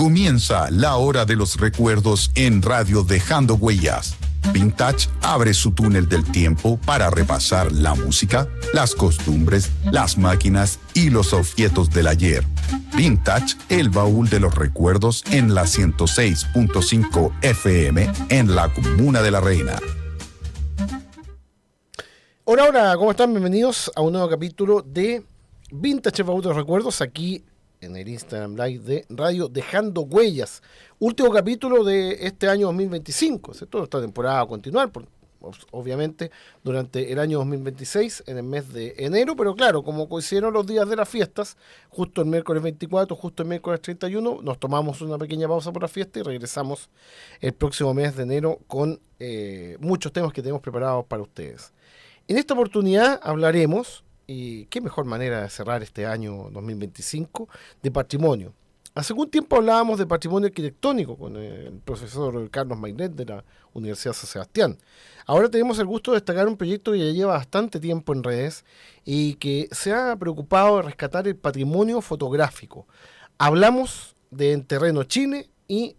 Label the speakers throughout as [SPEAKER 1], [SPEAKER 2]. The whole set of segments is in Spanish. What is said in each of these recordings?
[SPEAKER 1] Comienza la hora de los recuerdos en Radio Dejando Huellas. Vintage abre su túnel del tiempo para repasar la música, las costumbres, las máquinas y los objetos del ayer. Vintage, el baúl de los recuerdos en la 106.5 FM en la Comuna de La Reina.
[SPEAKER 2] Hola, hola, ¿cómo están? Bienvenidos a un nuevo capítulo de Vintage, el baúl de los recuerdos, aquí en el Instagram Live de Radio Dejando Huellas. Último capítulo de este año 2025, ¿cierto? Esta temporada va a continuar, obviamente, durante el año 2026, en el mes de enero, pero claro, como coincidieron los días de las fiestas, justo el miércoles 24, justo el miércoles 31, nos tomamos una pequeña pausa por la fiesta y regresamos el próximo mes de enero con muchos temas que tenemos preparados para ustedes. En esta oportunidad hablaremos, y qué mejor manera de cerrar este año 2025, de patrimonio. Hace algún tiempo hablábamos de patrimonio arquitectónico con el profesor Carlos Maynet de la Universidad San Sebastián. Ahora tenemos el gusto de destacar un proyecto que ya lleva bastante tiempo en redes y que se ha preocupado de rescatar el patrimonio fotográfico. Hablamos de En Terreno Chile y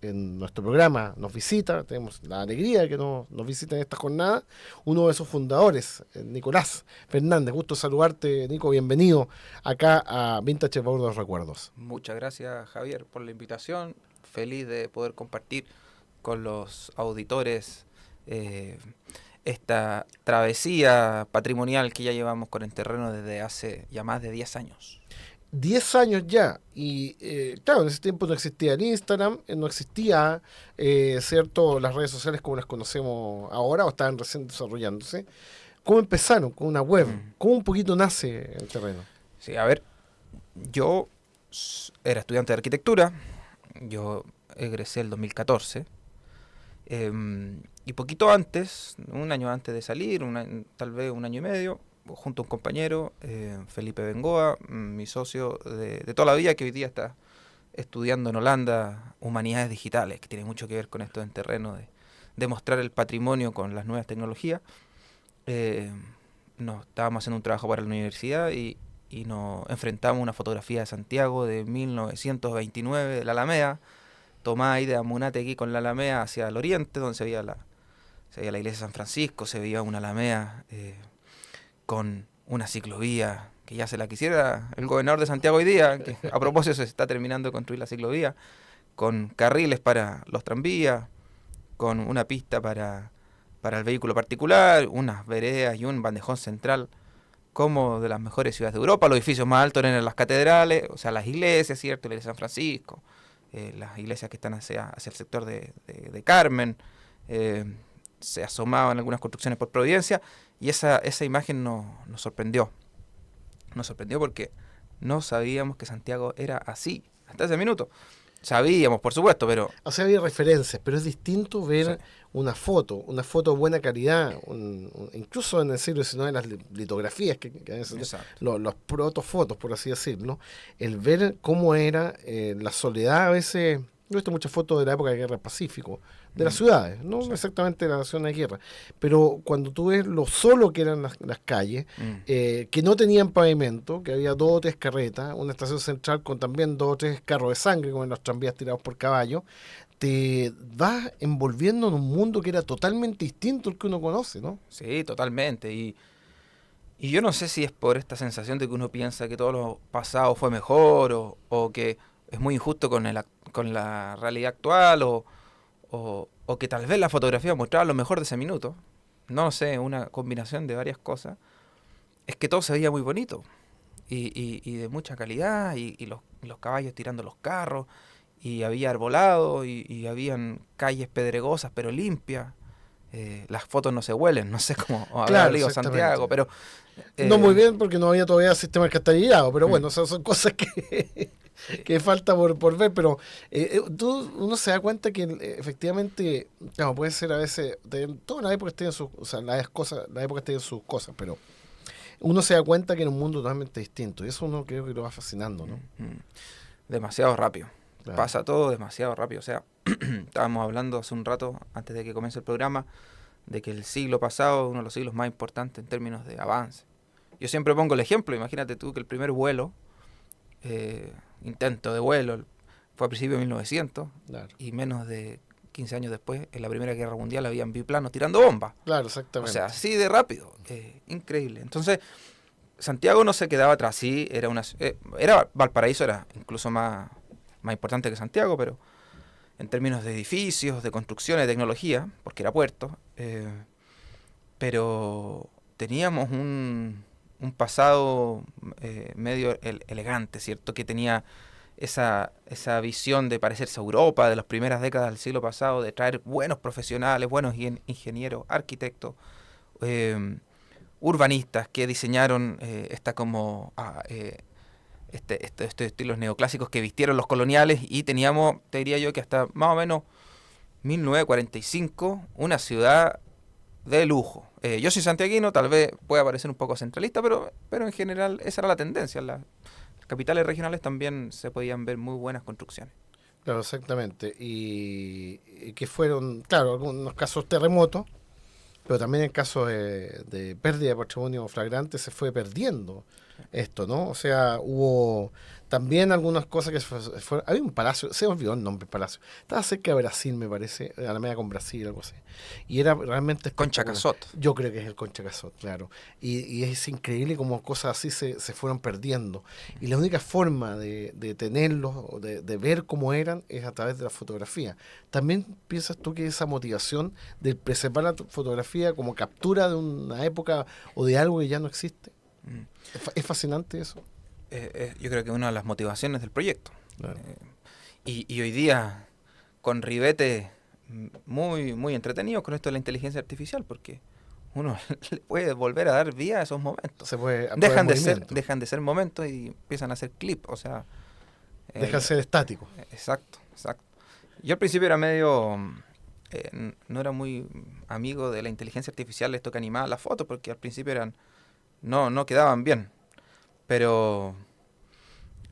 [SPEAKER 2] en nuestro programa nos visita, tenemos la alegría de que nos visita en esta jornada, uno de sus fundadores, Nicolás Fernández. Gusto saludarte, Nico, bienvenido acá a Vintage, el baúl de los recuerdos.
[SPEAKER 3] Muchas gracias, Javier, por la invitación. Feliz de poder compartir con los auditores esta travesía patrimonial que ya llevamos con el terreno desde hace ya más de 10 años.
[SPEAKER 2] 10 años ya, y claro, en ese tiempo no existía el Instagram, no existía, cierto, las redes sociales como las conocemos ahora, o estaban recién desarrollándose. ¿Cómo empezaron? Con una web. ¿Cómo un poquito nace el terreno?
[SPEAKER 3] Sí, a ver, yo era estudiante de arquitectura, yo egresé el 2014, y poquito antes, un año antes de salir, tal vez un año y medio, junto a un compañero, Felipe Bengoa, mi socio de toda la vida, que hoy día está estudiando en Holanda Humanidades Digitales, que tiene mucho que ver con esto en terreno de mostrar el patrimonio con las nuevas tecnologías. Estábamos haciendo un trabajo para la universidad y nos enfrentamos a una fotografía de Santiago de 1929 de la Alameda, tomada ahí de Amunategui con la Alameda hacia el oriente, donde se veía la iglesia de San Francisco, se veía una Alameda con una ciclovía que ya se la quisiera el gobernador de Santiago hoy día, que a propósito se está terminando de construir la ciclovía, con carriles para los tranvías, con una pista para el vehículo particular, unas veredas y un bandejón central como de las mejores ciudades de Europa. Los edificios más altos eran las catedrales, o sea, las iglesias, ¿cierto? La iglesia de San Francisco, las iglesias que están hacia el sector de Carmen, se asomaban algunas construcciones por Providencia, y esa imagen nos sorprendió. Nos sorprendió porque no sabíamos que Santiago era así, hasta ese minuto. Sabíamos, por supuesto, pero...
[SPEAKER 2] O sea, había referencias, pero es distinto ver
[SPEAKER 3] Sí.
[SPEAKER 2] una foto de buena calidad, incluso en el siglo XIX, las litografías, que a veces los protofotos, por así decirlo, el ver cómo era la soledad a veces... Yo he visto muchas fotos de la época de Guerra del Pacífico, de las ciudades, no exactamente de la nación de guerra, pero cuando tú ves lo solo que eran las calles, que no tenían pavimento, que había 2 o 3 carretas, una estación central con también 2 o 3 carros de sangre, como en los tranvías tirados por caballo, te vas envolviendo en un mundo que era totalmente distinto al que uno conoce, ¿no?
[SPEAKER 3] Sí, totalmente. Y yo no sé si es por esta sensación de que uno piensa que todo lo pasado fue mejor o que es muy injusto con la realidad actual o que tal vez la fotografía mostraba lo mejor de ese minuto. No lo sé, una combinación de varias cosas. Es que todo se veía muy bonito y de mucha calidad y los caballos tirando los carros y había arbolado y habían calles pedregosas pero limpias. Las fotos no se huelen, no sé cómo habrá leído Santiago, pero...
[SPEAKER 2] no muy bien porque no había todavía sistema alcantarillado, pero bueno, son cosas que falta por ver, pero uno se da cuenta que efectivamente, claro, puede ser a veces, todas las épocas tienen sus, o sea, las épocas tienen sus cosas, pero uno se da cuenta que en un mundo totalmente distinto, y eso uno creo que lo va fascinando, ¿no?
[SPEAKER 3] Demasiado rápido.
[SPEAKER 2] Claro.
[SPEAKER 3] Pasa todo demasiado rápido. O sea, estábamos hablando hace un rato, antes de que comience el programa, de que el siglo pasado es uno de los siglos más importantes en términos de avance. Yo siempre pongo el ejemplo, imagínate tú que el primer vuelo, intento de vuelo, fue a principios de 1900,
[SPEAKER 2] Claro.
[SPEAKER 3] y menos de 15 años después, en la Primera Guerra Mundial, habían biplanos tirando bombas.
[SPEAKER 2] Claro,
[SPEAKER 3] O
[SPEAKER 2] exactamente.
[SPEAKER 3] sea, así de rápido. Increíble. Entonces, Santiago no se quedaba atrás. Sí, Valparaíso era incluso más importante que Santiago, pero en términos de edificios, de construcciones, de tecnología, porque era puerto, pero teníamos un pasado medio elegante, ¿cierto? Que tenía esa visión de parecerse a Europa de las primeras décadas del siglo pasado, de traer buenos profesionales, buenos ingenieros, arquitectos, urbanistas que diseñaron estos estilos neoclásicos que vistieron los coloniales, y teníamos, te diría yo, que hasta más o menos 1945 una ciudad de lujo. Yo soy santiaguino, tal vez pueda parecer un poco centralista, pero en general esa era la tendencia. En las capitales regionales también se podían ver muy buenas construcciones.
[SPEAKER 2] Claro, exactamente. Y que fueron, claro, algunos casos terremotos, pero también en casos de pérdida de patrimonio flagrante se fue perdiendo esto, ¿no? O sea, hubo también algunas cosas que fueron... Había un palacio, se me olvidó el nombre del palacio. Estaba cerca de Brasil, me parece, a la media con Brasil, algo así. Y era realmente...
[SPEAKER 3] Concha
[SPEAKER 2] espectacular.
[SPEAKER 3] Casot.
[SPEAKER 2] Yo creo que es el Concha Casot, claro. Y es increíble cómo cosas así se fueron perdiendo. Y la única forma de tenerlos, o de ver cómo eran, es a través de la fotografía. ¿También piensas tú que esa motivación de preservar la fotografía como captura de una época o de algo que ya no existe?
[SPEAKER 3] Mm.
[SPEAKER 2] Es fascinante eso.
[SPEAKER 3] Yo creo que es una de las motivaciones del proyecto.
[SPEAKER 2] Claro.
[SPEAKER 3] Y hoy día, con ribete muy, muy entretenidos con esto de la inteligencia artificial, porque uno le puede volver a dar vida a esos momentos.
[SPEAKER 2] Se puede
[SPEAKER 3] Dejan
[SPEAKER 2] movimiento.
[SPEAKER 3] de ser momentos y empiezan a ser clips, o sea...
[SPEAKER 2] Deja de ser estático.
[SPEAKER 3] Exacto. Yo al principio era medio... no era muy amigo de la inteligencia artificial, esto que animaba las fotos, porque al principio no quedaban bien. Pero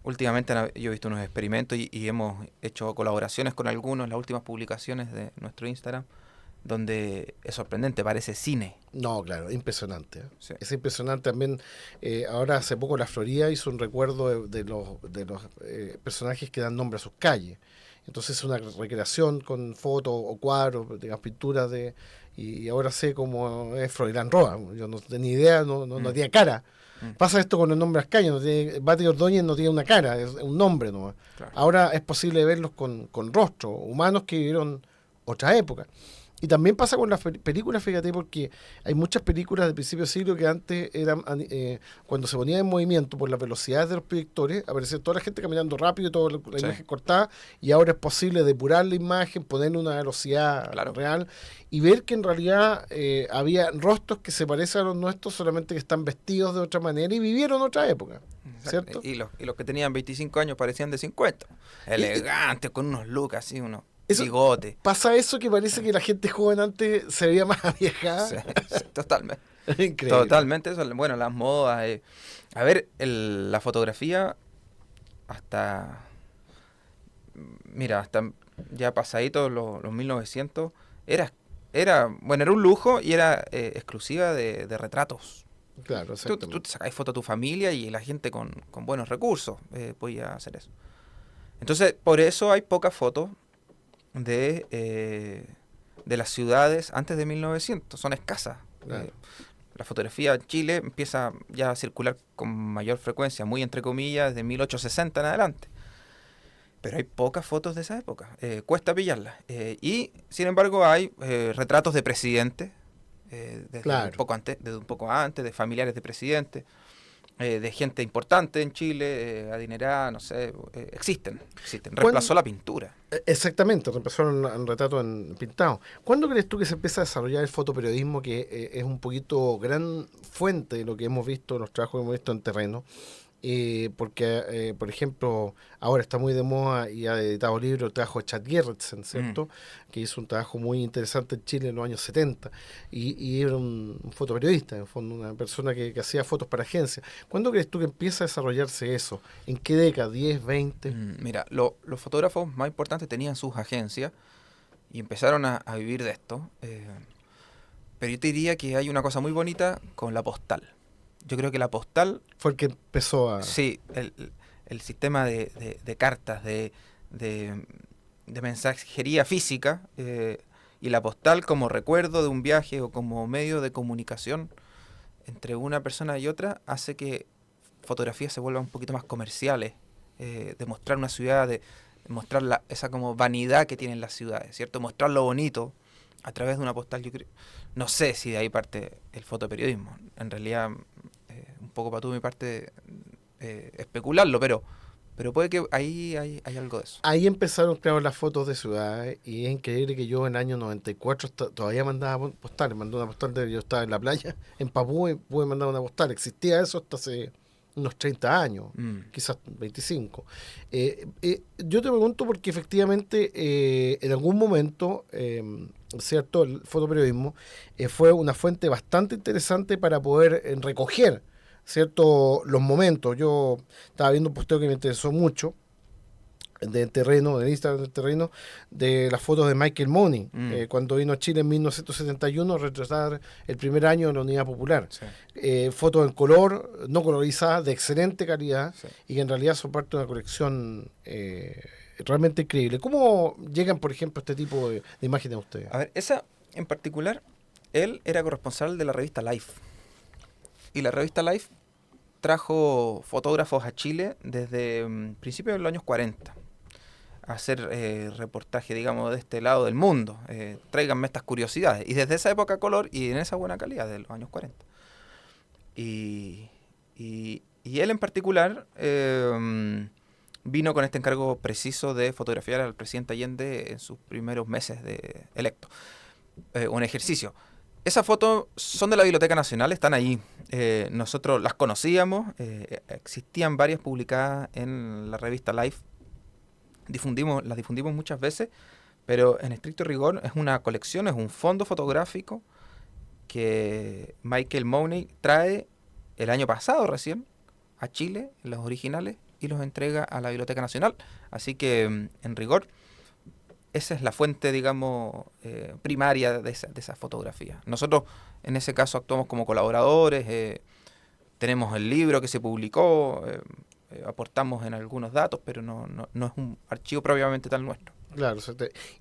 [SPEAKER 3] últimamente yo he visto unos experimentos y hemos hecho colaboraciones con algunos en las últimas publicaciones de nuestro Instagram, donde es sorprendente, parece cine.
[SPEAKER 2] No, claro, impresionante.
[SPEAKER 3] Sí.
[SPEAKER 2] Es impresionante también. Ahora hace poco la Florida hizo un recuerdo de los personajes que dan nombre a sus calles. Entonces es una recreación con fotos o cuadros, digamos, pinturas y ahora sé cómo es Froilán Roa. Yo no tenía idea, no tenía cara. Pasa esto con el nombre de las calles, Bati Ordóñez no tiene una cara, es un nombre nomás.
[SPEAKER 3] Claro.
[SPEAKER 2] Ahora es posible verlos con rostros, humanos que vivieron otra época. Y también pasa con las películas, fíjate, porque hay muchas películas del principio del siglo que antes eran, cuando se ponían en movimiento por la velocidad de los proyectores, aparecía toda la gente caminando rápido, toda la imagen cortada, y ahora es posible depurar la imagen, ponerle una velocidad real, y ver que en realidad había rostros que se parecen a los nuestros, solamente que están vestidos de otra manera y vivieron otra época. ¿Cierto?
[SPEAKER 3] Y los que tenían 25 años parecían de 50. Elegantes, con unos looks así, unos bigotes.
[SPEAKER 2] Pasa eso que parece que la gente joven antes se veía más aviejada.
[SPEAKER 3] Sí, totalmente.
[SPEAKER 2] Increíble.
[SPEAKER 3] Totalmente eso. Bueno, las modas. A ver, la fotografía hasta ya pasadito los 1900 era un lujo y era exclusiva de retratos.
[SPEAKER 2] Claro, exactamente.
[SPEAKER 3] Tú te sacáis fotos de tu familia y la gente con buenos recursos podía hacer eso. Entonces, por eso hay pocas fotos de las ciudades antes de 1900. Son escasas.
[SPEAKER 2] Claro.
[SPEAKER 3] La fotografía en Chile empieza ya a circular con mayor frecuencia, muy entre comillas, desde 1860 en adelante. Pero hay pocas fotos de esa época. Cuesta pillarlas. Y, sin embargo, hay retratos de presidentes, desde un poco antes, de familiares de presidentes, de gente importante en Chile, adinerada, no sé, existen. Reemplazó la pintura.
[SPEAKER 2] Exactamente, reemplazó el retrato en pintado. ¿Cuándo crees tú que se empieza a desarrollar el fotoperiodismo, que es un poquito gran fuente de lo que hemos visto, los trabajos que hemos visto en terreno? Porque, por ejemplo, ahora está muy de moda y ha editado libros el trabajo de Chad Gerritsen, ¿cierto? Que hizo un trabajo muy interesante en Chile en los años 70 y era un fotoperiodista, en el fondo, una persona que hacía fotos para agencias. ¿Cuándo crees tú que empieza a desarrollarse eso? ¿En qué década? ¿10, 20?
[SPEAKER 3] Mira, los fotógrafos más importantes tenían sus agencias y empezaron a vivir de esto. Pero yo te diría que hay una cosa muy bonita con la postal. Yo creo que la postal...
[SPEAKER 2] Fue el que empezó a...
[SPEAKER 3] Sí, el sistema de cartas, de de, de mensajería física, y la postal como recuerdo de un viaje o como medio de comunicación entre una persona y otra hace que fotografías se vuelvan un poquito más comerciales, de mostrar una ciudad, de mostrar esa como vanidad que tienen las ciudades, ¿cierto? Mostrar lo bonito a través de una postal. Yo creo, no sé si de ahí parte el fotoperiodismo. En realidad, un poco para tú mi parte especularlo, pero puede que ahí hay algo de eso.
[SPEAKER 2] Ahí empezaron, claro, las fotos de ciudades y es increíble que yo en el año 94 todavía mandaba postales. Mandé una postal de yo estaba en la playa, en Papúa, y pude mandar una postal. Existía eso hasta hace unos 30 años, quizás 25. Yo te pregunto porque efectivamente en algún momento, ¿cierto? El fotoperiodismo fue una fuente bastante interesante para poder recoger, ¿cierto? Los momentos. Yo estaba viendo un posteo que me interesó mucho del terreno, del Instagram del terreno, de las fotos de Michael Mooney, cuando vino a Chile en 1971 a retratar el primer año de la Unidad Popular.
[SPEAKER 3] Sí.
[SPEAKER 2] Fotos en color, no colorizadas, de excelente calidad,
[SPEAKER 3] Sí.
[SPEAKER 2] y que en realidad son parte de una colección realmente increíble. ¿Cómo llegan, por ejemplo, este tipo de imágenes a ustedes?
[SPEAKER 3] A ver, esa en particular, él era corresponsal de la revista Life. Y la revista Life trajo fotógrafos a Chile desde principios de los años 40 a hacer reportaje, digamos, de este lado del mundo. Tráiganme estas curiosidades. Y desde esa época color y en esa buena calidad de los años 40. Y él en particular vino con este encargo preciso de fotografiar al presidente Allende en sus primeros meses de electo. Un ejercicio. Esas fotos son de la Biblioteca Nacional, están ahí. Nosotros las conocíamos, existían varias publicadas en la revista Life. Las difundimos muchas veces, pero en estricto rigor es una colección, es un fondo fotográfico que Michael Mooney trae el año pasado recién a Chile, los originales, y los entrega a la Biblioteca Nacional. Así que, en rigor, esa es la fuente, digamos, primaria de esa fotografía. Nosotros, en ese caso, actuamos como colaboradores, tenemos el libro que se publicó, aportamos en algunos datos, pero no es un archivo propiamente tal nuestro.
[SPEAKER 2] Claro,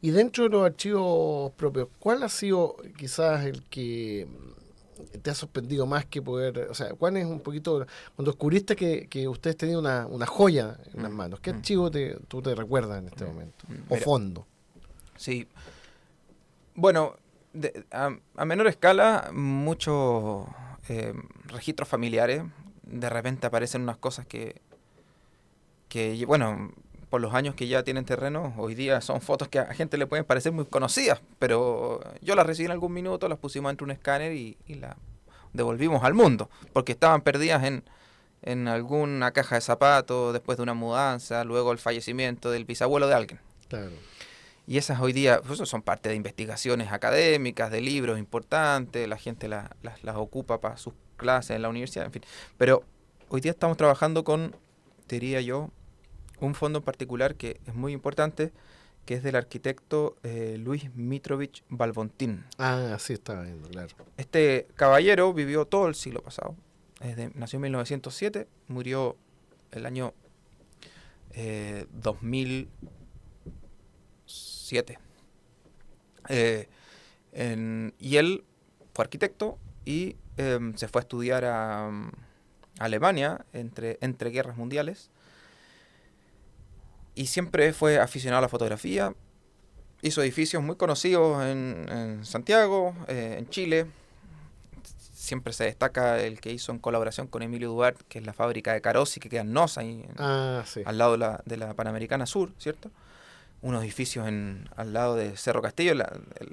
[SPEAKER 2] y dentro de los archivos propios, ¿cuál ha sido quizás el que te ha sorprendido más que poder, o sea, cuál es un poquito, cuando descubriste que ustedes tenían una joya en las manos, ¿qué archivo tú te recuerdas en este momento? O
[SPEAKER 3] Mira,
[SPEAKER 2] fondo.
[SPEAKER 3] Sí. Bueno, a menor escala, muchos registros familiares. De repente aparecen unas cosas que, bueno, por los años que ya tienen terreno, hoy día son fotos que a gente le pueden parecer muy conocidas, pero yo las recibí en algún minuto, las pusimos entre un escáner y las devolvimos al mundo, porque estaban perdidas en alguna caja de zapatos, después de una mudanza, luego el fallecimiento del bisabuelo de alguien.
[SPEAKER 2] Claro.
[SPEAKER 3] Y esas hoy día pues, son parte de investigaciones académicas, de libros importantes, la gente las ocupa para sus clases en la universidad, en fin. Pero hoy día estamos trabajando con, diría yo, un fondo en particular que es muy importante, que es del arquitecto Luis Mitrovich Balbontín.
[SPEAKER 2] Ah, sí, estaba viendo, claro.
[SPEAKER 3] Este caballero vivió todo el siglo pasado. Nació en 1907, murió el año 2007. Y él fue arquitecto y se fue a estudiar a Alemania entre guerras mundiales. Y siempre fue aficionado a la fotografía. Hizo edificios muy conocidos en Santiago, en Chile. Siempre se destaca el que hizo en colaboración con Emilio Duarte, que es la fábrica de Carosi, que queda en Nosa, ahí
[SPEAKER 2] Sí.
[SPEAKER 3] al lado de la Panamericana Sur, ¿cierto? Unos edificios al lado de Cerro Castillo, el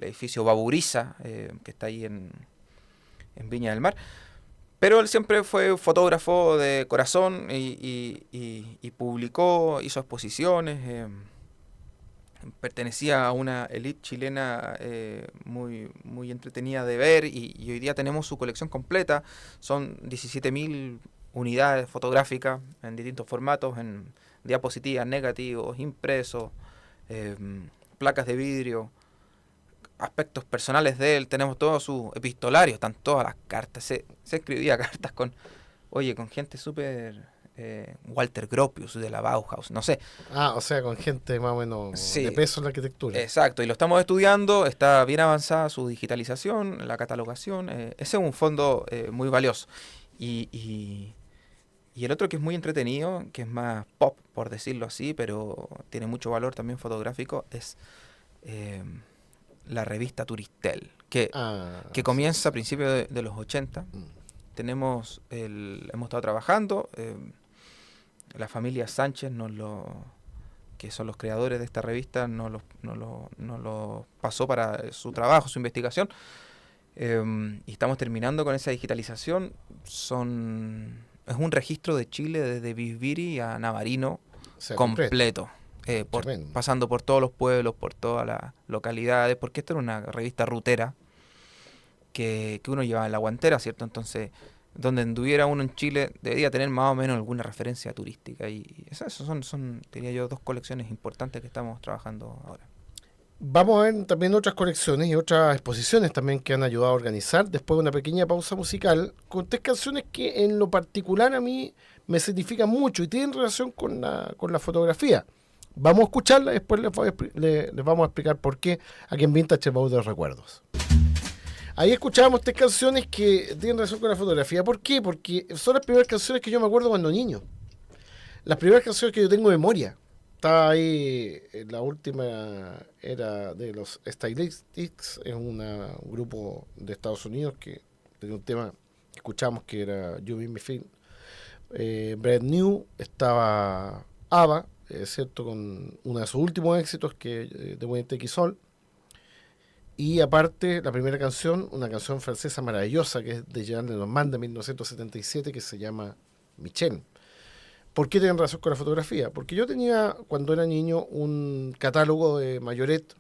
[SPEAKER 3] edificio Baburiza, que está ahí en Viña del Mar. Pero él siempre fue fotógrafo de corazón y publicó, hizo exposiciones, pertenecía a una élite chilena muy, muy entretenida de ver y hoy día tenemos su colección completa. Son 17.000 unidades fotográficas en distintos formatos, en diapositivas, negativos, impresos, placas de vidrio, aspectos personales de él. Tenemos todos sus epistolarios, están todas las cartas. Se escribía cartas con gente súper Walter Gropius de la Bauhaus, no sé.
[SPEAKER 2] O sea, con gente más o menos
[SPEAKER 3] Sí,
[SPEAKER 2] de peso en la arquitectura.
[SPEAKER 3] Exacto, y lo estamos estudiando, está bien avanzada su digitalización, la catalogación, ese es un fondo muy valioso. Y el otro que es muy entretenido, que es más pop, por decirlo así, pero tiene mucho valor también fotográfico, es la revista Turistel, que comienza a principios de los 80. Hemos estado trabajando, la familia Sánchez que son los creadores de esta revista, nos lo pasó para su trabajo, su investigación, y estamos terminando con esa digitalización. Es un registro de Chile desde Bisbiri a Navarino, completo, pasando por todos los pueblos, por todas las localidades, porque esta era una revista rutera que uno llevaba en la guantera, ¿cierto? Entonces, donde anduviera uno en Chile, debería tener más o menos alguna referencia turística. Y esas son, diría yo, 2 colecciones importantes que estamos trabajando ahora.
[SPEAKER 2] Vamos a ver también otras colecciones y otras exposiciones también que han ayudado a organizar, después de una pequeña pausa musical, con 3 canciones que en lo particular a mí me significan mucho y tienen relación con la fotografía. Vamos a escucharla y después les vamos a explicar por qué aquí en Vintage Baúl de Recuerdos. Ahí escuchábamos 3 canciones que tienen relación con la fotografía. ¿Por qué? Porque son las primeras canciones que yo me acuerdo cuando niño. Las primeras canciones que yo tengo de memoria. Estaba ahí, la última era de los Stylistics, es un grupo de Estados Unidos que tenía un tema que escuchamos que era You Make Me Feel Brand New. Estaba ABBA, ¿cierto? Con uno de sus últimos éxitos, que de When Take It All. Y aparte, la primera canción, una canción francesa maravillosa, que es de Jean Lenormand de 1977, que se llama Michel. ¿Por qué tienen relación con la fotografía? Porque yo tenía, cuando era niño, un catálogo de Majorette,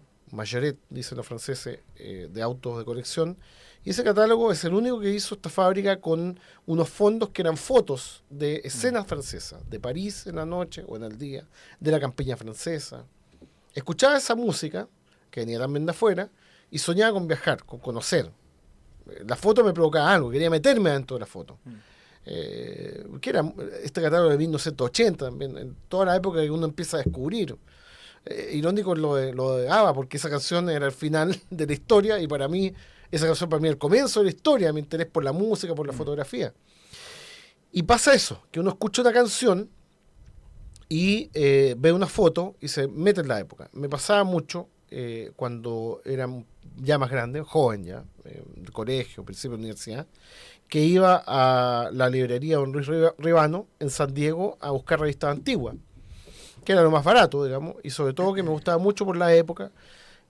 [SPEAKER 2] dicen los franceses, de autos de colección. Y ese catálogo es el único que hizo esta fábrica con unos fondos que eran fotos de escenas francesas, de París en la noche o en el día, de la campiña francesa. Escuchaba esa música, que venía también de afuera, y soñaba con viajar, con conocer. La foto me provocaba algo, quería meterme dentro de la foto. Que era este catálogo de 1980, también, en toda la época que uno empieza a descubrir. Irónico lo de ABBA, porque esa canción era el final de la historia, y para mí, esa canción para mí es el comienzo de la historia, mi interés por la música, por la fotografía. Y pasa eso, que uno escucha una canción y ve una foto y se mete en la época. Me pasaba mucho cuando era ya más grande, joven ya, de colegio, principio de universidad, que iba a la librería Don Luis Ribano en San Diego a buscar revistas antiguas, que era lo más barato, digamos, y sobre todo que me gustaba mucho por la época,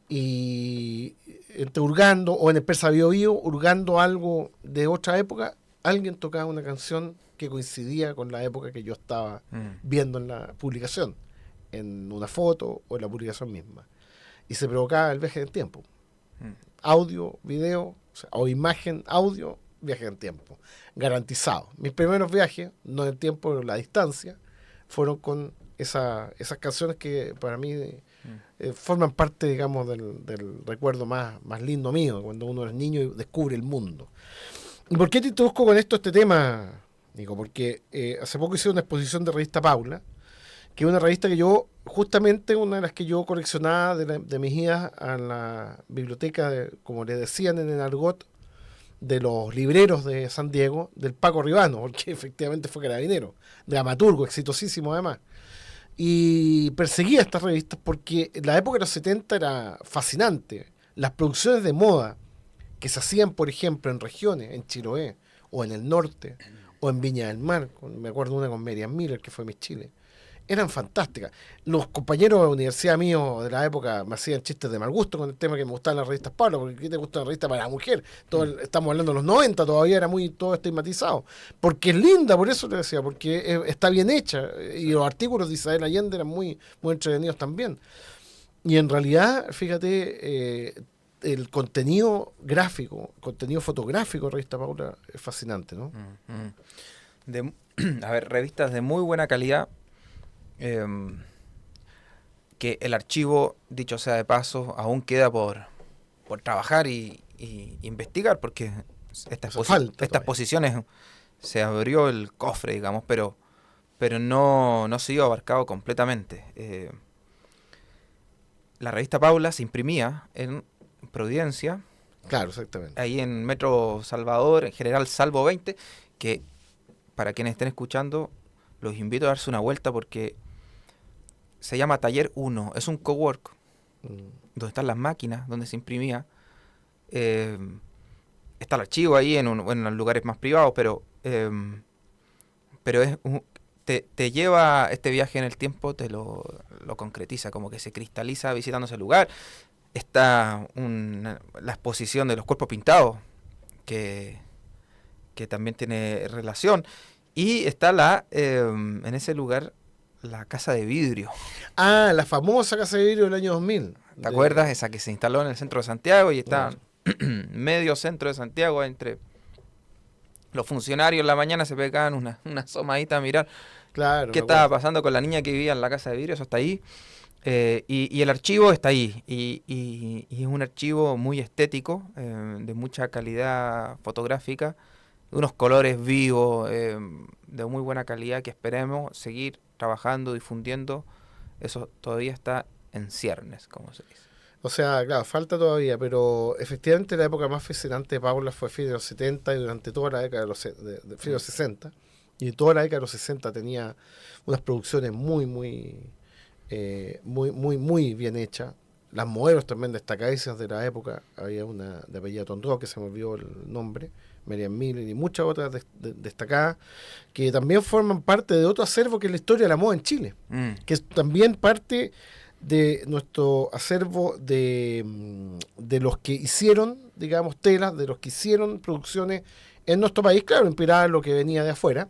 [SPEAKER 2] y hurgando, o en el Persa Bio Bio, hurgando algo de otra época, alguien tocaba una canción que coincidía con la época que yo estaba viendo en la publicación, en una foto o en la publicación misma. Y se provocaba el viaje en el tiempo. Audio, video, o imagen, audio, viaje en tiempo. Garantizado. Mis primeros viajes, no en el tiempo, pero en la distancia, fueron con esas canciones que para mí forman parte, digamos, del recuerdo más lindo mío, cuando uno es niño y descubre el mundo. ¿Y por qué te introduzco con esto este tema, Nico? Porque hace poco hice una exposición de revista Paula, que es una revista que yo, justamente una de las que yo coleccionaba de mis idas a la biblioteca, como le decían en el argot, de los libreros de San Diego, del Paco Ribano, porque efectivamente fue carabinero, dramaturgo, exitosísimo además. Y perseguía estas revistas porque la época de los 70 era fascinante. Las producciones de moda que se hacían, por ejemplo, en regiones, en Chiloé, o en el norte, o en Viña del Mar, me acuerdo una con Miriam Miller, que fue Miss Chile, eran fantásticas. Los compañeros de la universidad míos de la época me hacían chistes de mal gusto con el tema que me gustaban las revistas Pablo, porque ¿qué te gusta una revista para la mujer? Estamos hablando de los 90, todavía era muy todo estigmatizado. Porque es linda, por eso le decía, porque está bien hecha, y los artículos de Isabel Allende eran muy entretenidos también. Y en realidad, fíjate, el contenido gráfico, contenido fotográfico de revista Paula es fascinante, ¿no?
[SPEAKER 3] A ver, revistas de muy buena calidad, que el archivo, dicho sea de paso, aún queda por trabajar y investigar, porque estas posiciones se abrió el cofre, digamos, pero pero no ha sido abarcado completamente. La revista Paula se imprimía en Providencia,
[SPEAKER 2] Claro, exactamente.
[SPEAKER 3] ahí en Metro Salvador, en General Salvo 20, que para quienes estén escuchando, los invito a darse una vuelta porque se llama Taller 1, es un cowork donde están las máquinas, donde se imprimía. eh, Está el archivo ahí en los lugares más privados, pero te lleva este viaje en el tiempo, te lo concretiza, como que se cristaliza visitando ese lugar. Está la exposición de los cuerpos pintados, que también tiene relación. Y está en ese lugar la casa de vidrio.
[SPEAKER 2] Ah, la famosa casa de vidrio del año 2000.
[SPEAKER 3] ¿Te acuerdas? Esa que se instaló en el centro de Santiago y está medio centro de Santiago entre los funcionarios en la mañana se pegaban una asomadita a mirar
[SPEAKER 2] Claro,
[SPEAKER 3] qué estaba pasando con la niña que vivía en la casa de vidrio, eso está ahí. Y el archivo está ahí, y es un archivo muy estético, de mucha calidad fotográfica, de unos colores vivos, de muy buena calidad, que esperemos seguir trabajando, difundiendo. Eso todavía está en ciernes, como se dice.
[SPEAKER 2] O sea, claro, falta todavía, pero efectivamente la época más fascinante de Paula fue fin de los 70 y durante toda la década de fin de los 60. Y toda la década de los 60 tenía unas producciones muy bien hechas. Las modelos también destacadísimas de la época. Había una de apellido Tondó, que se me olvidó el nombre, Miriam Miller, y muchas otras destacadas, que también forman parte de otro acervo que es la historia de la moda en Chile, que es también parte de nuestro acervo de los que hicieron, digamos, telas, de los que hicieron producciones en nuestro país, claro, inspiradas en lo que venía de afuera,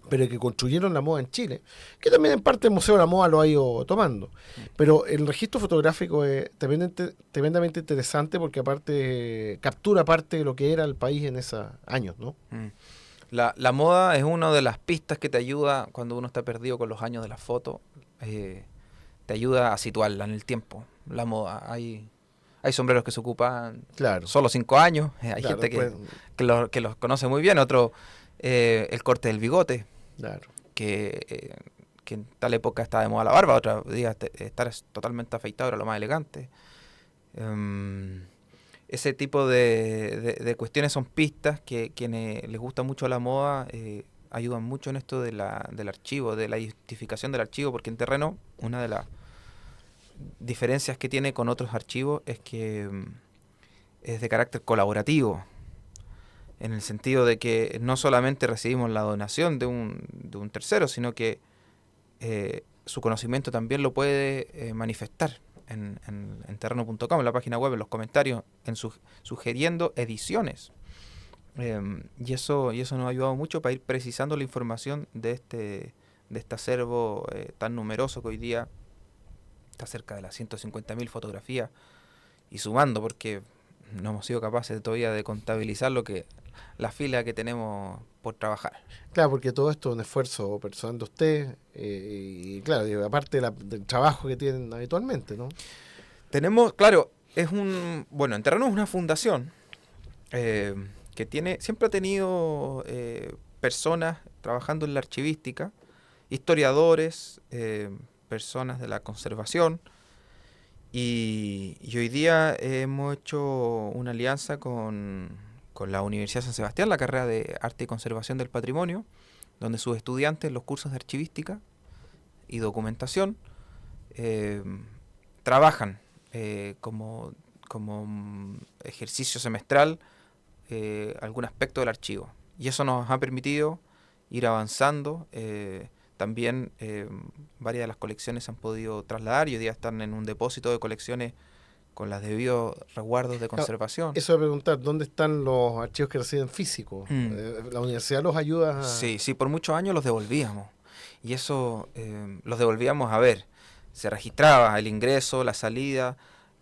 [SPEAKER 2] pero que construyeron la moda en Chile, que también en parte el Museo de la Moda lo ha ido tomando. Pero el registro fotográfico es tremendamente interesante porque aparte captura parte de lo que era el país en esos años, ¿no?
[SPEAKER 3] La moda es una de las pistas que te ayuda cuando uno está perdido con los años de la foto. Te ayuda a situarla en el tiempo. La moda, hay sombreros que se ocupan solo 5 años, hay gente que los conoce muy bien, otro el corte del bigote, que en tal época estaba de moda la barba, otro día estar totalmente afeitado era lo más elegante. Ese tipo de cuestiones son pistas que quienes les gusta mucho la moda ayudan mucho en esto del archivo, de la identificación del archivo, porque en terreno una de las diferencias que tiene con otros archivos es que es de carácter colaborativo, en el sentido de que no solamente recibimos la donación de un tercero, sino que su conocimiento también lo puede manifestar en terreno.com, en la página web, en los comentarios, sugiriendo ediciones. Y eso nos ha ayudado mucho para ir precisando la información de este acervo tan numeroso que hoy día está cerca de las 150.000 fotografías y sumando, porque no hemos sido capaces todavía de contabilizar la fila que tenemos por trabajar.
[SPEAKER 2] Claro, porque todo esto es un esfuerzo personal de usted, y claro, y aparte del trabajo que tienen habitualmente, ¿no?
[SPEAKER 3] Tenemos, claro, en terreno es una fundación que siempre ha tenido personas trabajando en la archivística, historiadores, personas de la conservación, y hoy día hemos hecho una alianza con la Universidad de San Sebastián, la carrera de Arte y Conservación del Patrimonio, donde sus estudiantes, los cursos de archivística y documentación, trabajan como ejercicio semestral algún aspecto del archivo. Y eso nos ha permitido ir avanzando. También varias de las colecciones se han podido trasladar y hoy día están en un depósito de colecciones con los debidos resguardos de conservación.
[SPEAKER 2] Eso voy a preguntar, ¿dónde están los archivos que reciben físicos? ¿La universidad los ayuda a...?
[SPEAKER 3] Sí, por muchos años los devolvíamos. Y eso los devolvíamos se registraba el ingreso, la salida,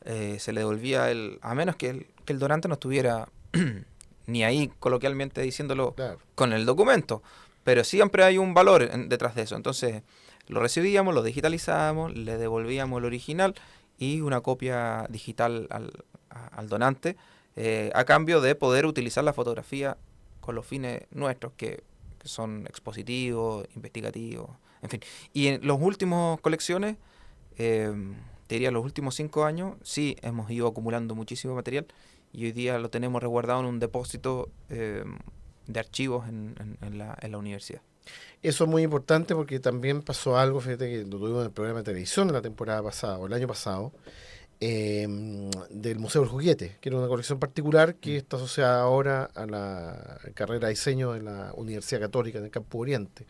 [SPEAKER 3] se le devolvía a menos que el donante no estuviera ni ahí coloquialmente diciéndolo con el documento. Pero siempre hay un valor detrás de eso. Entonces lo recibíamos, lo digitalizábamos, le devolvíamos el original y una copia digital al donante, a cambio de poder utilizar la fotografía con los fines nuestros, que que son expositivos, investigativos, en fin. Y en las últimas colecciones, te diría los últimos 5 años, sí hemos ido acumulando muchísimo material y hoy día lo tenemos resguardado en un depósito de archivos en la universidad.
[SPEAKER 2] Eso es muy importante porque también pasó algo, fíjate que lo tuvimos en el programa de televisión la temporada pasada o el año pasado, del Museo del Juguete, que era una colección particular que está asociada ahora a la carrera de diseño de la Universidad Católica en el Campo Oriente.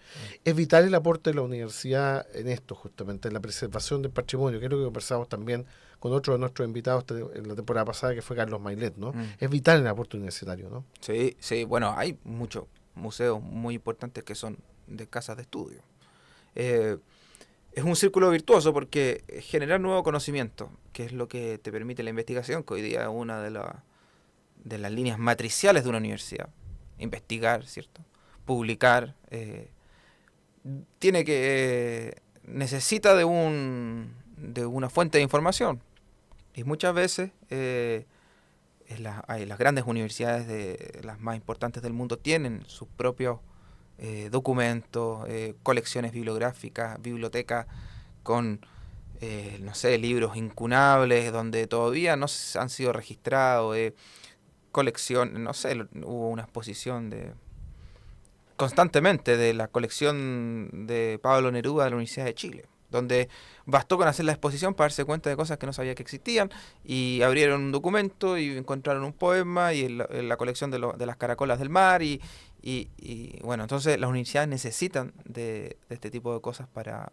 [SPEAKER 2] Es vital el aporte de la universidad en esto, justamente, en la preservación del patrimonio, que es lo que conversamos también con otro de nuestros invitados en la temporada pasada, que fue Carlos Mailet, ¿no? Es vital el aporte universitario, ¿no?
[SPEAKER 3] Sí, sí, bueno, hay muchos museos muy importantes que son de casas de estudio. Es un círculo virtuoso porque generar nuevo conocimiento, que es lo que te permite la investigación, que hoy día es una de las líneas matriciales de una universidad. Investigar, ¿cierto? Publicar. Necesita de una fuente de información. Y muchas veces las grandes universidades, las más importantes del mundo, tienen sus propios documentos, colecciones bibliográficas, bibliotecas con, no sé, libros incunables donde todavía no han sido registrados, colección, no sé, hubo una exposición constantemente de la colección de Pablo Neruda de la Universidad de Chile, donde bastó con hacer la exposición para darse cuenta de cosas que no sabía que existían, y abrieron un documento y encontraron un poema y en la colección de las caracolas del mar y bueno, entonces las universidades necesitan de este tipo de cosas para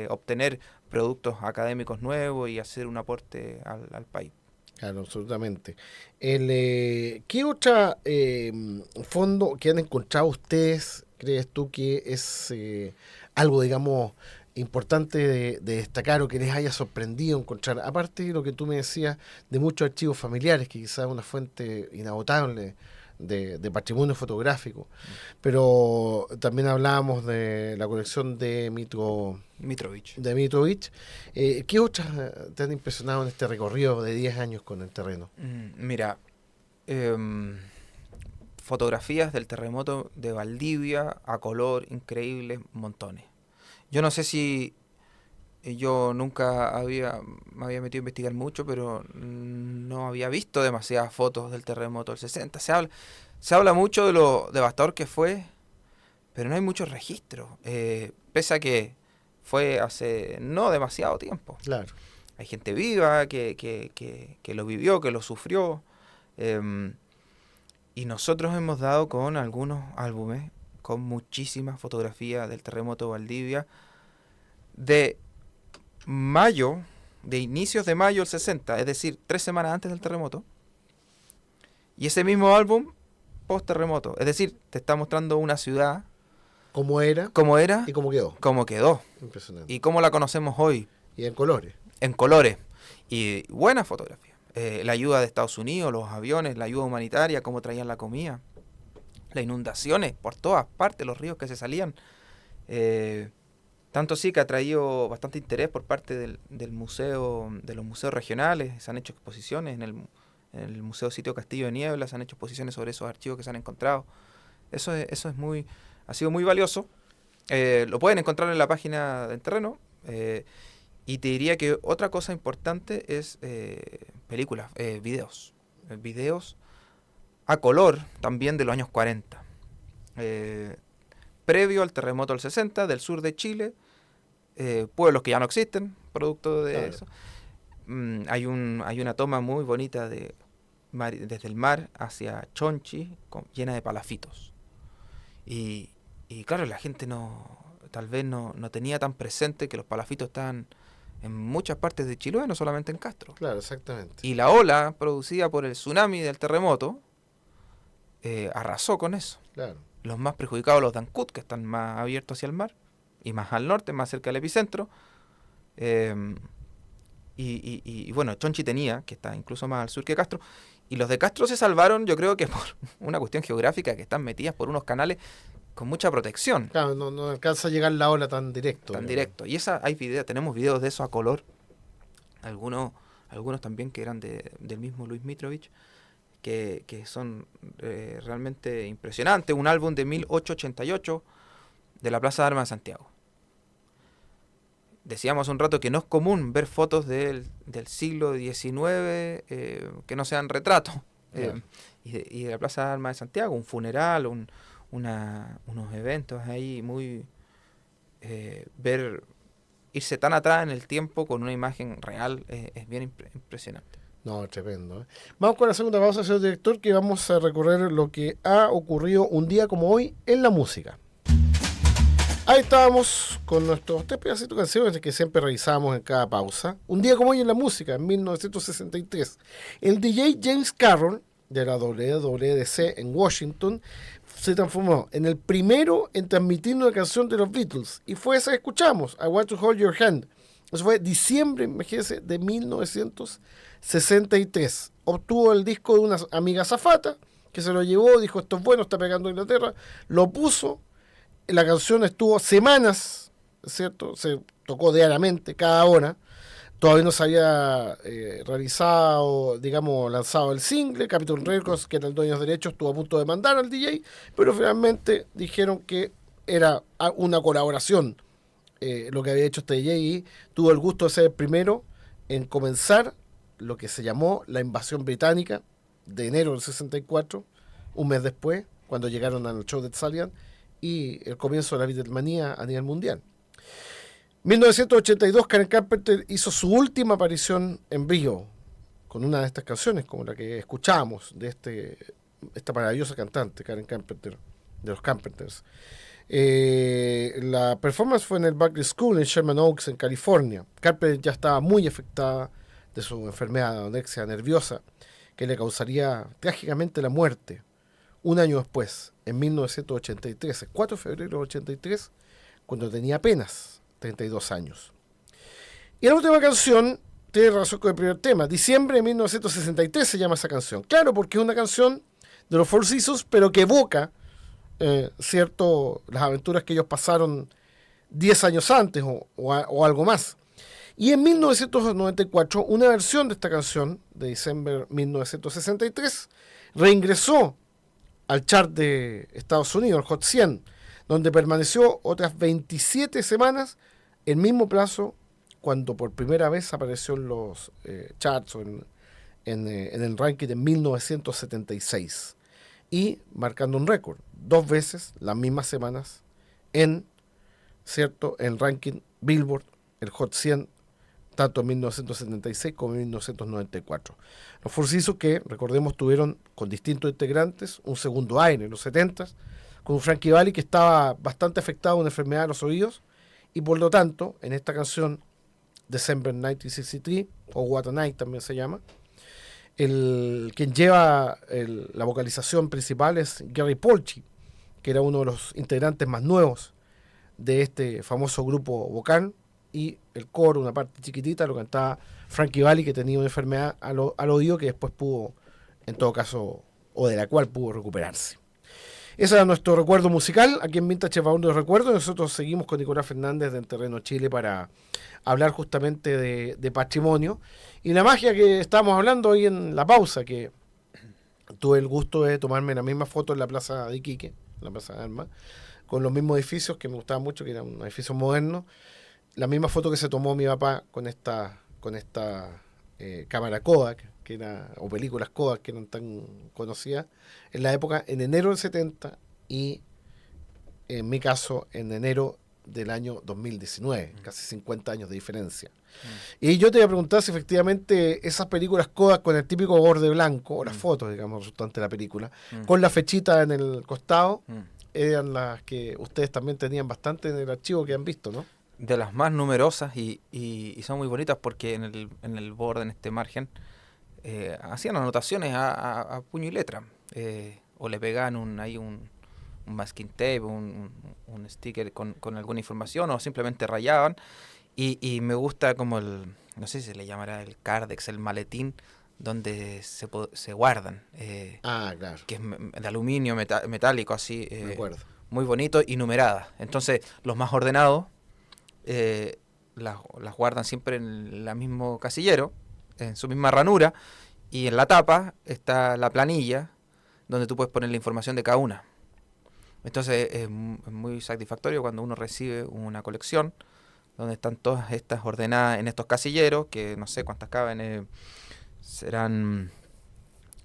[SPEAKER 3] obtener productos académicos nuevos y hacer un aporte al país.
[SPEAKER 2] Claro, absolutamente. ¿Qué otra fondo que han encontrado ustedes, crees tú que es algo, digamos, importante de destacar o que les haya sorprendido encontrar? Aparte de lo que tú me decías de muchos archivos familiares, que quizás es una fuente inagotable de patrimonio fotográfico, pero también hablábamos de la colección de Mitrovich. ¿Qué otras te han impresionado en este recorrido de 10 años con el terreno?
[SPEAKER 3] Mira, fotografías del terremoto de Valdivia a color, increíbles, montones. Yo no sé si yo nunca me había metido a investigar mucho, pero no había visto demasiadas fotos del terremoto del 60. Se habla mucho de lo devastador que fue, pero no hay muchos registros, pese a que fue hace no demasiado tiempo.
[SPEAKER 2] Claro.
[SPEAKER 3] Hay gente viva que lo vivió, que lo sufrió, y nosotros hemos dado con algunos álbumes con muchísimas fotografías del terremoto de Valdivia de inicios de mayo del 60, es decir, 3 semanas antes del terremoto, y ese mismo álbum post terremoto, es decir, te está mostrando una ciudad
[SPEAKER 2] cómo era y cómo quedó.
[SPEAKER 3] Impresionante. Y cómo la conocemos hoy.
[SPEAKER 2] Y en colores.
[SPEAKER 3] En colores. Y buena fotografía. La ayuda de Estados Unidos, los aviones, la ayuda humanitaria, cómo traían la comida, las inundaciones por todas partes, los ríos que se salían. Tanto sí que ha traído bastante interés por parte del museo, de los museos regionales. Se han hecho exposiciones en el Museo Sitio Castillo de Niebla, se han hecho exposiciones sobre esos archivos que se han encontrado. Eso ha sido muy valioso. Lo pueden encontrar en la página del terreno. Y te diría que otra cosa importante es películas, videos. Videos a color también de los años 40. Previo al terremoto del 60 del sur de Chile, pueblos que ya no existen, producto de eso. Hay una toma muy bonita desde el mar hacia Chonchi, llena de palafitos. Y claro, la gente tal vez no tenía tan presente que los palafitos estaban en muchas partes de Chiloé, no solamente en Castro.
[SPEAKER 2] Claro, exactamente.
[SPEAKER 3] Y la ola producida por el tsunami del terremoto arrasó con eso.
[SPEAKER 2] Claro.
[SPEAKER 3] Los más perjudicados, los Dankut, que están más abiertos hacia el mar y más al norte, más cerca del epicentro. Y bueno, Chonchi tenía, que está incluso más al sur que Castro. Y los de Castro se salvaron, yo creo que por una cuestión geográfica, que están metidas por unos canales con mucha protección.
[SPEAKER 2] Claro, no alcanza a llegar la ola tan directo.
[SPEAKER 3] Directo. Y tenemos videos de eso a color. Algunos también que eran del mismo Luis Mitrovich, que son realmente impresionantes. Un álbum de 1888 de la Plaza de Armas de Santiago. Decíamos hace un rato que no es común ver fotos del siglo XIX que no sean retratos.
[SPEAKER 2] Claro.
[SPEAKER 3] Y de la Plaza de Armas de Santiago, un funeral, unos eventos ahí muy... irse tan atrás en el tiempo con una imagen real es bien impresionante.
[SPEAKER 2] No, tremendo. Vamos con la segunda pausa, señor director, que vamos a recorrer lo que ha ocurrido un día como hoy en la música. Ahí estábamos con nuestros 3 pedacitos de canciones que siempre revisamos en cada pausa. Un día como hoy en la música, en 1963. El DJ James Carroll, de la WWDC en Washington, se transformó en el primero en transmitir una canción de los Beatles. Y fue esa que escuchamos, I Want to Hold Your Hand. Eso fue diciembre, imagínense, de 1963. Obtuvo el disco de una amiga azafata, que se lo llevó, dijo, esto es bueno, está pegando en Inglaterra. Lo puso, la canción estuvo semanas, ¿cierto? Se tocó diariamente, cada hora. Todavía no se había realizado, digamos, lanzado el single. Capitol Records, que era el dueño de los derechos, estuvo a punto de demandar al DJ, pero finalmente dijeron que era una colaboración lo que había hecho este DJ, y tuvo el gusto de ser el primero en comenzar lo que se llamó la invasión británica de enero del 64, un mes después, cuando llegaron al show de Sullivan, y el comienzo de la Beatlemanía a nivel mundial. 1982, Karen Carpenter hizo su última aparición en vivo con una de estas canciones, como la que escuchamos de esta maravillosa cantante, Karen Carpenter, de los Carpenters. La performance fue en el Berklee School en Sherman Oaks, en California. Carpenter ya estaba muy afectada de su enfermedad de anorexia nerviosa, que le causaría trágicamente la muerte un año después, en 1983, el 4 de febrero de 83, cuando tenía apenas 32 años. Y la última canción tiene relación con el primer tema. Diciembre de 1963 se llama esa canción. Claro, porque es una canción de los Four Seasons, pero que evoca las aventuras que ellos pasaron 10 años antes o algo más. Y en 1994, una versión de esta canción, de diciembre de 1963, reingresó al chart de Estados Unidos, el Hot 100, donde permaneció otras 27 semanas, el mismo plazo cuando por primera vez apareció en los charts o en el ranking de 1976. Y marcando un récord, 2 veces las mismas semanas en el ranking Billboard, el Hot 100, tanto en 1976 como en 1994. Los Four Seasons, que recordemos tuvieron con distintos integrantes un segundo aire en los 70s, con un Frankie Valli que estaba bastante afectado de una enfermedad de los oídos, y por lo tanto en esta canción December 1963, o What a Night también se llama, quien lleva la vocalización principal es Gary Polchi, que era uno de los integrantes más nuevos de este famoso grupo vocal, y el coro, una parte chiquitita, lo cantaba Frankie Valli, que tenía una enfermedad al oído que después pudo, en todo caso, o de la cual pudo recuperarse. Ese era nuestro recuerdo musical aquí en Vintage Baúl de Recuerdos. Nosotros seguimos con Nicolás Fernández de En Terreno Chile para hablar justamente de patrimonio y la magia que estábamos hablando hoy en la pausa, que tuve el gusto de tomarme la misma foto en la plaza de Iquique, la plaza de Armas, con los mismos edificios que me gustaban mucho, que eran un edificio moderno. La misma foto que se tomó mi papá con esta cámara Kodak, o películas Kodak que eran tan conocidas en la época, en enero del 70, y en mi caso en enero del año 2019, casi 50 años de diferencia. Y yo te voy a preguntar si efectivamente esas películas Kodak con el típico borde blanco, o las fotos, digamos, resultantes de la película, con la fechita en el costado, eran las que ustedes también tenían bastante en el archivo que han visto, ¿no?
[SPEAKER 3] De las más numerosas y son muy bonitas porque en el borde, en este margen, hacían anotaciones a puño y letra, o le pegaban un masking tape, un sticker con alguna información, o simplemente rayaban, y me gusta como no sé si se le llamará el cardex, el maletín, donde se guardan,
[SPEAKER 2] Claro.
[SPEAKER 3] que es de aluminio metálico, así,
[SPEAKER 2] Me acuerdo.
[SPEAKER 3] muy bonito y numerada. Entonces los más ordenados las guardan siempre en el mismo casillero, en su misma ranura, Y en la tapa está la planilla donde tú puedes poner la información de cada una. Entonces es muy satisfactorio cuando uno recibe una colección donde están todas estas ordenadas en estos casilleros, que no sé cuántas caben, serán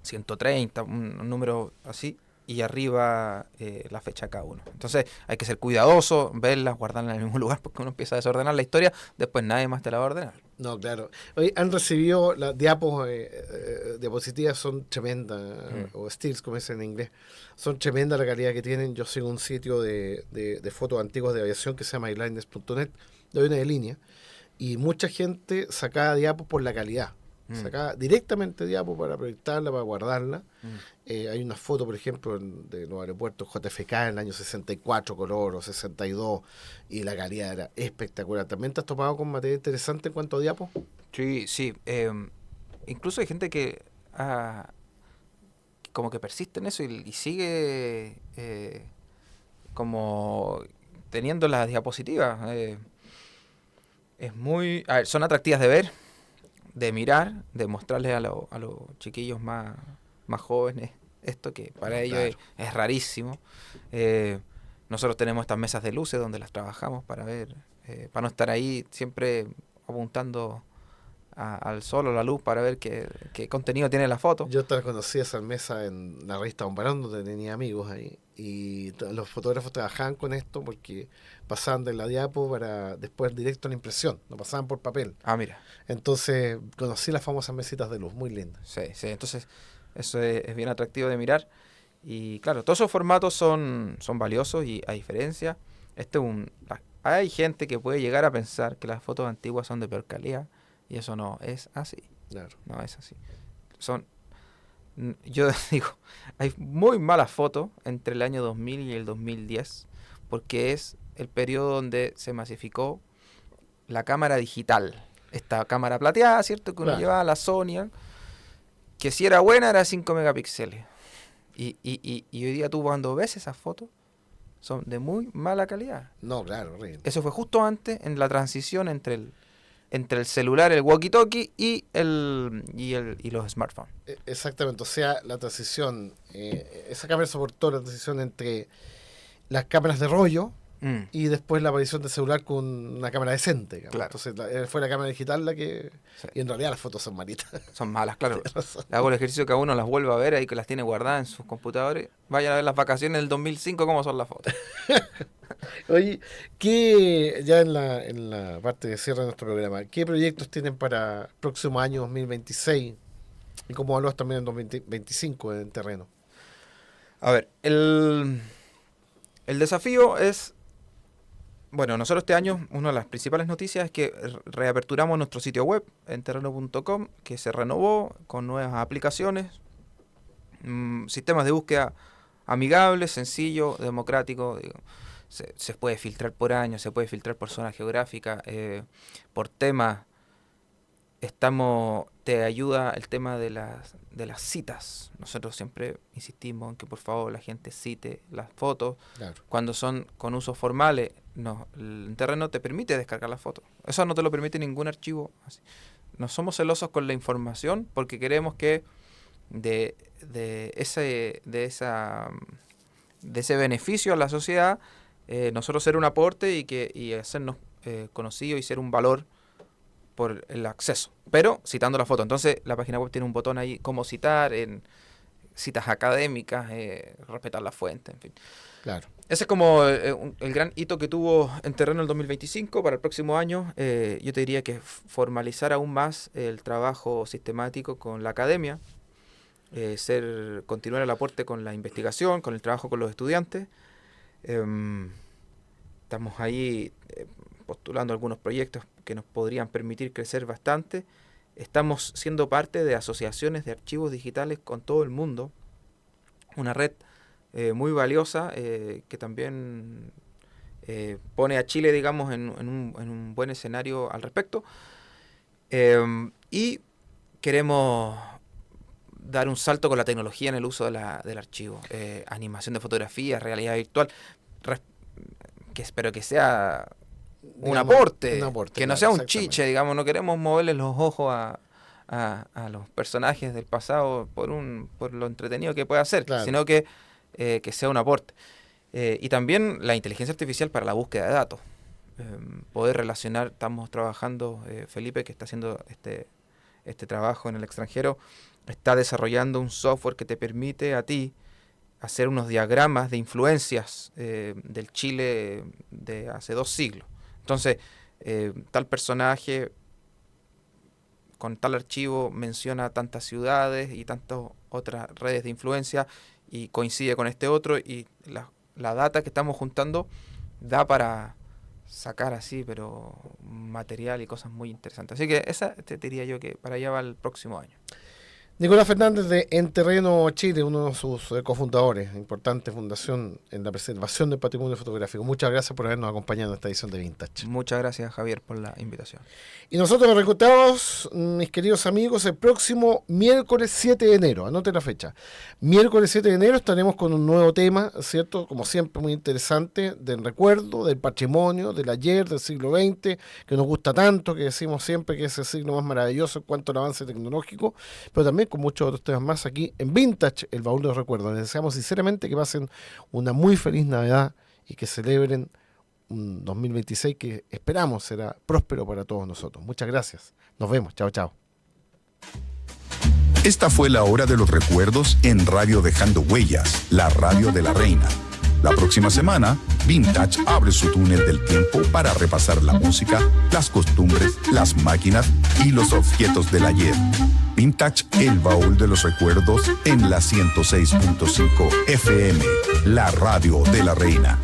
[SPEAKER 3] 130, un número así, y arriba la fecha de cada uno. Entonces hay que ser cuidadoso, verlas, guardarlas en el mismo lugar, porque uno empieza a desordenar la historia, después nadie más te la va a ordenar.
[SPEAKER 2] No, claro. Oye, han recibido las diapositivas son tremendas, o stills, como es en inglés. Son tremendas la calidad que tienen. Yo sigo un sitio de fotos antiguas de aviación que se llama airlines.net, de aviones de línea, y mucha gente sacaba diapos por la calidad. Sacaba directamente diapos para proyectarla, para guardarla. Hay una foto, por ejemplo, de los aeropuertos JFK en el año 64, color, o 62, y la calidad era espectacular. ¿También te has topado con material interesante en cuanto a diapos?
[SPEAKER 3] Sí, sí. Incluso hay gente que como que persiste en eso y sigue como teniendo las diapositivas. Es muy... A ver, son atractivas de ver, de mirar, de mostrarles a los chiquillos más jóvenes esto, que para ellos es rarísimo. Nosotros tenemos estas mesas de luces donde las trabajamos para ver, para no estar ahí siempre apuntando al sol o la luz para ver qué contenido tiene la foto.
[SPEAKER 2] Yo conocí esa mesa en la revista Bombarón, donde tenía amigos ahí, y los fotógrafos trabajaban con esto porque pasaban de la diapo para después directo a la impresión, no pasaban por papel.
[SPEAKER 3] Ah, mira.
[SPEAKER 2] Entonces conocí las famosas mesitas de luz, muy lindas.
[SPEAKER 3] Sí, sí, entonces eso es bien atractivo de mirar. Y claro, todos esos formatos son valiosos y a diferencia, hay gente que puede llegar a pensar que las fotos antiguas son de peor calidad y eso no es así.
[SPEAKER 2] Claro.
[SPEAKER 3] No es así. Yo digo, hay muy malas fotos entre el año 2000 y el 2010 porque es el periodo donde se masificó la cámara digital. Esta cámara plateada, ¿cierto? Que uno llevaba, la Sony, que si era buena era 5 megapíxeles. Y hoy día tú cuando ves esas fotos son de muy mala calidad.
[SPEAKER 2] No, claro, horrible.
[SPEAKER 3] Eso fue justo antes, en la transición entre el celular, el walkie-talkie y los smartphones.
[SPEAKER 2] Exactamente, o sea, la transición, esa cámara soportó la transición entre las cámaras de rollo y después la aparición del celular con una cámara decente. Claro. Entonces fue la cámara digital la que... Sí. Y en realidad las fotos son malitas.
[SPEAKER 3] Son malas, claro. Hago el ejercicio que a uno las vuelve a ver ahí, que las tiene guardadas en sus computadores. Vayan a ver las vacaciones del 2005, cómo son las fotos.
[SPEAKER 2] Oye, ya en la parte de cierre de nuestro programa, ¿qué proyectos tienen para el próximo año 2026? Y cómo evalúas también en 2025 en terreno.
[SPEAKER 3] A ver, el desafío es... Bueno, nosotros este año, una de las principales noticias es que reaperturamos nuestro sitio web en terreno.com, que se renovó con nuevas aplicaciones, sistemas de búsqueda amigables, sencillo, democrático. Digo, se puede filtrar por año, se puede filtrar por zona geográfica, por tema. Te ayuda el tema de las citas. Nosotros siempre insistimos en que por favor la gente cite las fotos. Claro. Cuando son con usos formales, el terreno te permite descargar las fotos. Eso no te lo permite ningún archivo. Así. No somos celosos con la información porque queremos que de ese beneficio a la sociedad, nosotros ser un aporte y hacernos conocidos y ser un valor por el acceso, pero citando la foto. Entonces la página web tiene un botón ahí, cómo citar, en citas académicas, respetar la fuente, en fin. Claro. Ese es como el gran hito que tuvo en terreno el 2025. Para el próximo año, yo te diría que formalizar aún más el trabajo sistemático con la academia, continuar el aporte con la investigación, con el trabajo con los estudiantes. Estamos ahí postulando algunos proyectos que nos podrían permitir crecer bastante. Estamos siendo parte de asociaciones de archivos digitales con todo el mundo, una red muy valiosa que también pone a Chile, digamos, en un buen escenario al respecto. Y queremos dar un salto con la tecnología en el uso del archivo. Animación de fotografía, realidad virtual, que espero que sea un aporte, que no sea un chiche, digamos. No queremos moverle los ojos a a los personajes del pasado por lo entretenido que pueda ser,
[SPEAKER 2] Claro.
[SPEAKER 3] sino que sea un aporte. Y también la inteligencia artificial para la búsqueda de datos. Poder relacionar, estamos trabajando, Felipe, que está haciendo este trabajo en el extranjero, está desarrollando un software que te permite a ti hacer unos diagramas de influencias del Chile de hace 2 siglos. Entonces, tal personaje con tal archivo menciona tantas ciudades y tantas otras redes de influencia y coincide con este otro, y la data que estamos juntando da para sacar así, pero material y cosas muy interesantes. Así que esa te diría yo que para allá va el próximo año.
[SPEAKER 2] Nicolás Fernández de En Terreno Chile, uno de sus cofundadores, importante fundación en la preservación del patrimonio fotográfico. Muchas gracias por habernos acompañado en esta edición de Vintage.
[SPEAKER 3] Muchas gracias, Javier, por la invitación.
[SPEAKER 2] Y nosotros nos reencontramos, mis queridos amigos, el próximo miércoles 7 de enero. Anoten la fecha. Miércoles 7 de enero estaremos con un nuevo tema, ¿cierto? Como siempre, muy interesante, del recuerdo, del patrimonio, del ayer, del siglo XX, que nos gusta tanto, que decimos siempre que es el siglo más maravilloso en cuanto al avance tecnológico, pero también con muchos otros temas más aquí en Vintage, el baúl de los recuerdos. Les deseamos sinceramente que pasen una muy feliz Navidad y que celebren un 2026 que esperamos será próspero para todos nosotros. Muchas gracias. Nos vemos. Chao, chao.
[SPEAKER 1] Esta fue la hora de los recuerdos en Radio Dejando Huellas, la radio de la reina. La próxima semana, Vintage abre su túnel del tiempo para repasar la música, las costumbres, las máquinas y los objetos del ayer. Vintage, el baúl de los recuerdos en la 106.5 FM, la radio de la reina.